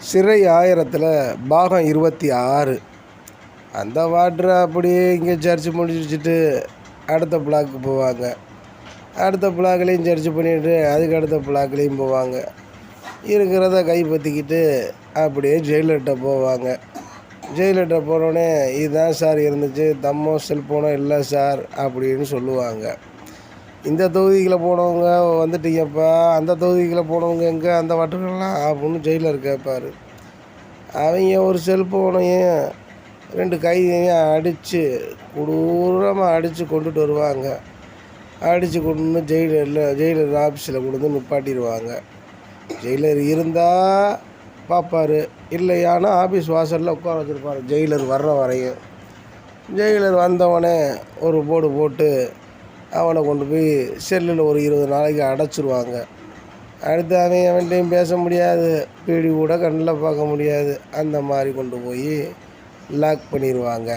சிறை 1000ல் பாகம் 26. அந்த வாட்ரு அப்படியே இங்கே சர்ச்சு முடிச்சுட்டு அடுத்த பிளாக்கு போவாங்க. அடுத்த பிளாக்லேயும் சர்ச்சு பண்ணிவிட்டு அதுக்கு அடுத்த பிளாக்லேயும் போவாங்க. இருக்கிறத கைப்பற்றிக்கிட்டு அப்படியே ஜெயிலர்கிட்ட போவாங்க. ஜெயிலர்கிட்ட போனோடனே இதுதான் சார் இருந்துச்சு, தம்மோ செல்ஃபோனோ இல்லை சார் அப்படின்னு சொல்லுவாங்க. இந்த தொகுதிகளை போனவங்க வந்துட்டீங்கப்பா, அந்த தொகுதிகளை போனவங்க எங்கே அந்த வட்டுகள்லாம் அப்படின்னு ஜெயிலர் கேட்பார். அவங்க ஒரு செல்ஃபோனையும் 2 கையையும் அடித்து கொடூரமாக அடித்து கொண்டுட்டு வருவாங்க. அடித்து கொண்டு ஜெயிலர் ஆஃபீஸில் கொண்டு வந்து நிப்பாட்டிடுவாங்க. ஜெயிலர் இருந்தால் பார்ப்பார், இல்லையானா ஆஃபீஸ் வாசலில் உட்கார வச்சுருப்பார் ஜெயிலர் வர்ற வரையும். ஜெயிலர் வந்தவனே ஒரு போர்டு போட்டு அவனை கொண்டு போய் செல்லில் ஒரு 20 நாளைக்கு அடைச்சிருவாங்க. அடுத்து அவன்கிட்டையும் பேச முடியாது, பீடி கூட கண்ணில் பார்க்க முடியாது. அந்த மாதிரி கொண்டு போய் லாக் பண்ணிடுவாங்க.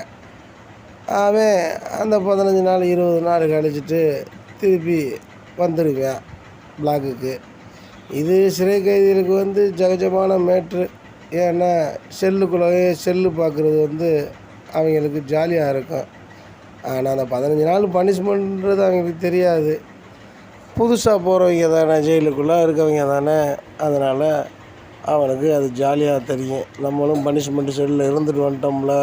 அவன் அந்த 15 நாள் 20 நாள் கழிச்சிட்டு திருப்பி வந்துடுவேன் பிளாக்குக்கு. இது சிறை கைதிகளுக்கு சகஜமான மேட்ரு. ஏன்னா செல்லுக்குள்ளேயே செல்லு பார்க்குறது அவங்களுக்கு ஜாலியாக இருக்கும். ஆனால் அந்த 15 நாள் பனிஷ்மெண்ட்ன்றது அவங்களுக்கு தெரியாது. புதுசாக போகிறவங்க தானே, ஜெயிலுக்குள்ளே இருக்கவங்க தானே, அதனால் அவனுக்கு அது ஜாலியாக தெரியும். நம்மளும் பனிஷ்மெண்ட்டு செல்லில் இருந்துட்டு வந்துட்டோம்ல,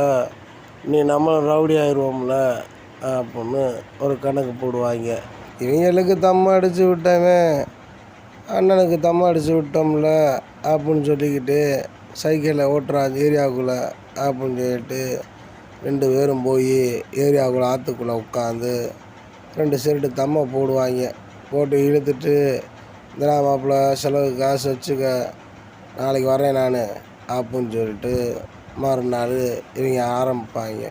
நீ நம்மளும் ரவுடி ஆயிடுவோம்ல அப்படின்னு ஒரு கணக்கு போடுவாங்க. இவங்களுக்கு தம்மை அடித்து விட்டவன் அண்ணனுக்கு தம்மை அடித்து விட்டோம்ல அப்படின்னு சொல்லிக்கிட்டு சைக்கிளில் ஓட்டுறான் ஏரியாவுக்குள்ளே அப்படின்னு சொல்லிட்டு 2 பேரும் போய் ஏரியாவுக்குள்ளே ஆற்றுக்குள்ளே உட்காந்து 2 செருட்டு தம்மை போடுவாங்க. போட்டு இழுத்துட்டு, இந்தடா மாப்பிள்ள செலவுக்கு காசு வச்சுக்க, நாளைக்கு வரேன் நான் அப்படின்னு சொல்லிட்டு மறுநாள் இவங்க ஆரம்பிப்பாங்க.